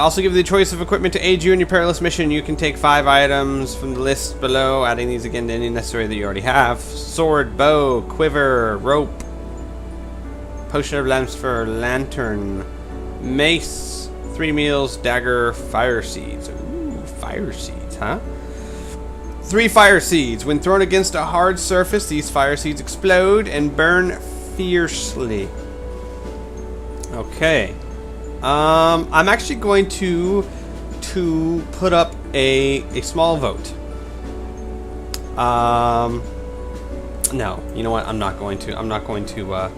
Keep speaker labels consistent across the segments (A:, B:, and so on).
A: Also give you the choice of equipment to aid you in your perilous mission. You can take 5 items from the list below, adding these again to any necessary that you already have. Sword, bow, quiver, rope, potion of lamps for lantern, mace, 3 meals, dagger, fire seeds. Ooh, fire seeds, huh? 3 fire seeds. When thrown against a hard surface, these fire seeds explode and burn fiercely. Okay. I'm actually going to put up a small vote. No, you know what? I'm not going to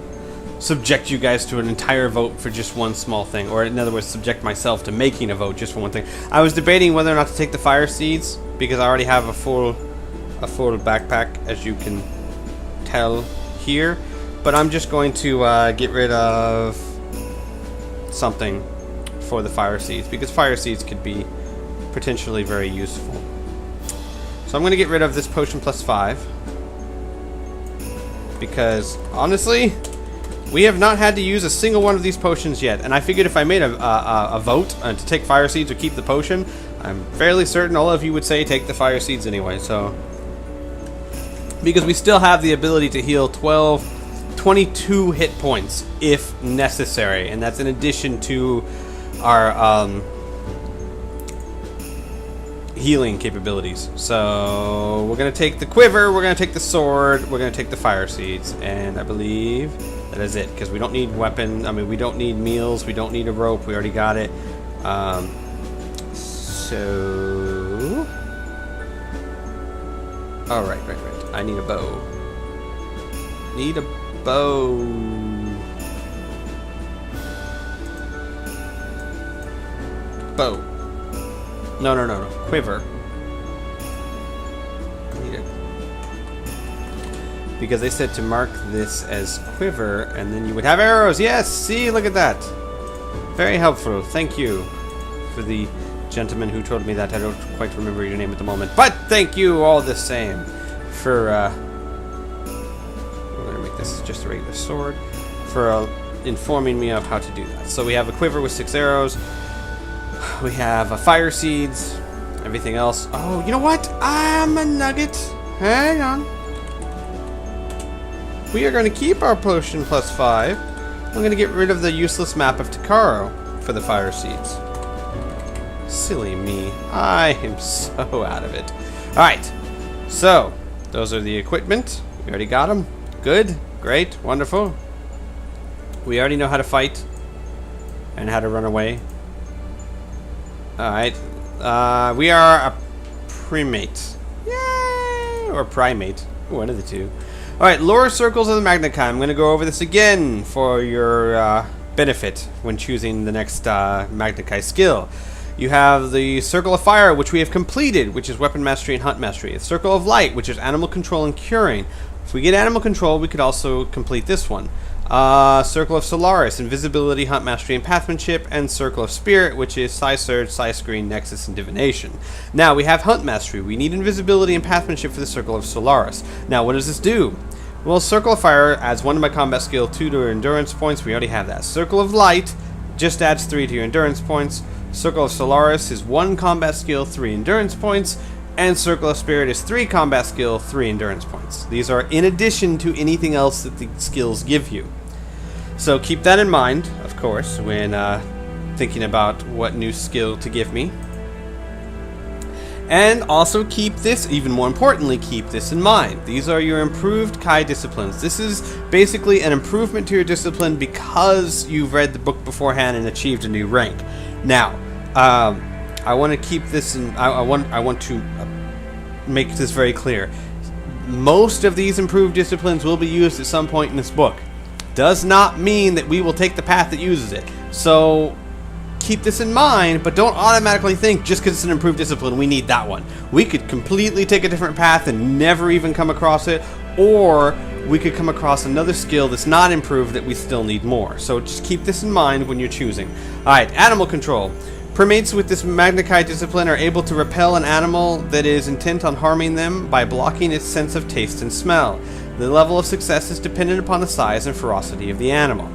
A: subject you guys to an entire vote for just one small thing, or in other words, subject myself to making a vote just for one thing. I was debating whether or not to take the fire seeds because I already have a full backpack, as you can tell here. But I'm just going to get rid of something for the fire seeds because fire seeds could be potentially very useful. So I'm going to get rid of this potion plus 5 because honestly, we have not had to use a single one of these potions yet, and I figured if I made a vote to take fire seeds or keep the potion, I'm fairly certain all of you would say take the fire seeds anyway. So because we still have the ability to heal 22 hit points if necessary, and that's in addition to our healing capabilities. So we're gonna take the quiver, we're gonna take the sword, we're gonna take the fire seeds, and I believe that is it, because we don't need weapon. I mean, we don't need meals, we don't need a rope, we already got it. So all right, I need a bow. Need a bow. Bow. No. Quiver. Need it. Because they said to mark this as quiver, and then you would have arrows. Yes, see, look at that. Very helpful. Thank you for the gentleman who told me that. I don't quite remember your name at the moment, but thank you all the same for we're gonna make this just a regular sword, for informing me of how to do that. So we have a quiver with 6 arrows. We have a fire seeds. Everything else. Oh, you know what? I'm a nugget. Hang on. We are going to keep our potion plus 5. I'm going to get rid of the useless map of Takaro for the fire seeds. Silly me. I am so out of it. Alright. So, those are the equipment. We already got them. Good. Great. Wonderful. We already know how to fight and how to run away. Alright. We are a primate. Yay! Or primate. One of the two. Alright, lore circles of the Magna Chi. I'm going to go over this again for your benefit when choosing the next Magna Chi skill. You have the Circle of Fire, which we have completed, which is Weapon Mastery and Hunt Mastery. The Circle of Light, which is Animal Control and Curing. If we get Animal Control, we could also complete this one. Circle of Solaris, Invisibility, Hunt Mastery, and Pathmanship, and Circle of Spirit, which is Psi Surge, Psi Screen, Nexus, and Divination. Now, we have Hunt Mastery. We need Invisibility and Pathmanship for the Circle of Solaris. Now, what does this do? Well, Circle of Fire adds 1 to my combat skill, 2 to your endurance points. We already have that. Circle of Light just adds 3 to your endurance points. Circle of Solaris is 1 combat skill, 3 endurance points. And Circle of Spirit is 3 combat skill, 3 endurance points. These are in addition to anything else that the skills give you. So keep that in mind, of course, when thinking about what new skill to give me. And also keep this, even more importantly, keep this in mind. These are your improved Kai disciplines. This is basically an improvement to your discipline because you've read the book beforehand and achieved a new rank. Now, I want to keep this in. I want to make this very clear. Most of these improved disciplines will be used at some point in this book. Does not mean that we will take the path that uses it. So keep this in mind, but don't automatically think just because it's an improved discipline we need that one. We could completely take a different path and never even come across it, or we could come across another skill that's not improved that we still need more. So just keep this in mind when you're choosing. Alright, Animal Control. Primates with this Magna Chi discipline are able to repel an animal that is intent on harming them by blocking its sense of taste and smell. The level of success is dependent upon the size and ferocity of the animal.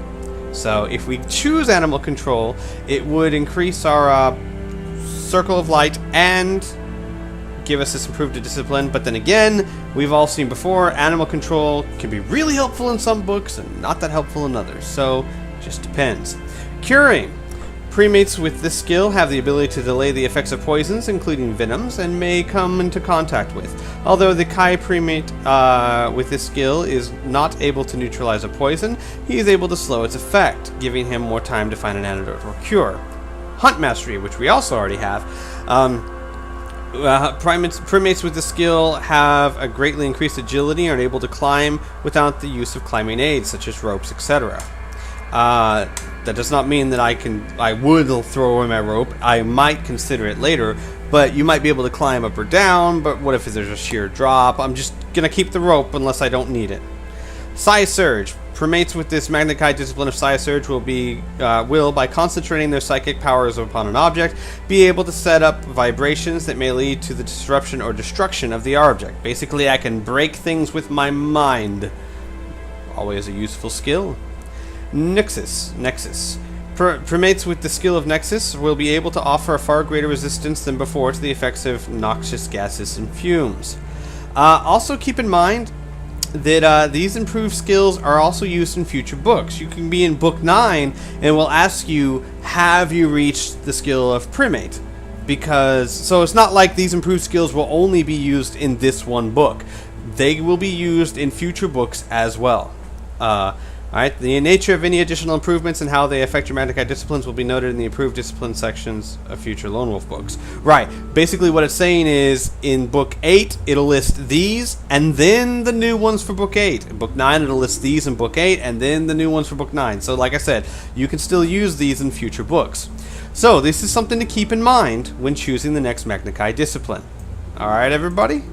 A: So if we choose animal control, it would increase our circle of light and give us this improved discipline. But then again, we've all seen before, animal control can be really helpful in some books and not that helpful in others. So it just depends. Curing. Primates with this skill have the ability to delay the effects of poisons, including venoms, and may come into contact with. Although the Kai primate with this skill is not able to neutralize a poison, he is able to slow its effect, giving him more time to find an antidote or cure. Hunt Mastery, which we also already have. Primates with the skill have a greatly increased agility and are able to climb without the use of climbing aids, such as ropes, etc. That does not mean that I would throw away my rope. I might consider it later, but you might be able to climb up or down, but what if there's a sheer drop? I'm just going to keep the rope unless I don't need it. Psi Surge. Primates with this Magna Chi discipline of Psi Surge will, by concentrating their psychic powers upon an object, be able to set up vibrations that may lead to the disruption or destruction of the object. Basically, I can break things with my mind. Always a useful skill. Nexus. Primates with the skill of Nexus will be able to offer a far greater resistance than before to the effects of noxious gases and fumes. Also keep in mind that these improved skills are also used in future books. You can be in book 9 and it will ask you, have you reached the skill of Primate? So it's not like these improved skills will only be used in this one book. They will be used in future books as well. Alright, the nature of any additional improvements and how they affect your Magna Chi disciplines will be noted in the improved discipline sections of future Lone Wolf books. Right, basically what it's saying is, in book 8, it'll list these, and then the new ones for book 8. In book 9, it'll list these in book 8, and then the new ones for book 9. So like I said, you can still use these in future books. So this is something to keep in mind when choosing the next Magna Chi discipline. Alright, everybody?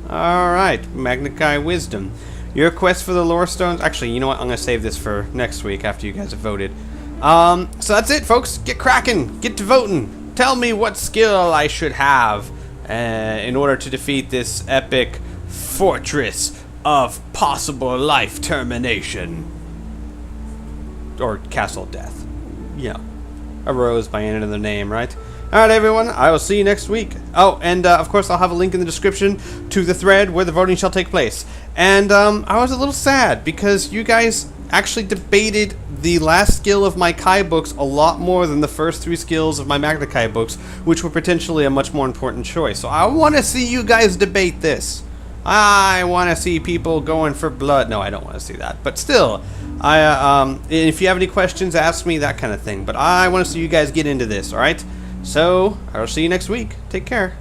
A: Alright, Magna Chi Wisdom. Your quest for the lore stones. Actually, you know what? I'm going to save this for next week after you guys have voted. So that's it, folks. Get cracking. Get to voting. Tell me what skill I should have in order to defeat this epic fortress of possible life termination. Or castle death. Yeah. A rose by any other name, right? Alright, everyone, I will see you next week. Oh, and of course I'll have a link in the description to the thread where the voting shall take place. And I was a little sad because you guys actually debated the last skill of my Kai books a lot more than the first 3 skills of my Magna Chi books, which were potentially a much more important choice. So I want to see you guys debate this. I want to see people going for blood. No, I don't want to see that. But still, if you have any questions, ask me, that kind of thing. But I want to see you guys get into this, alright? So, I will see you next week. Take care.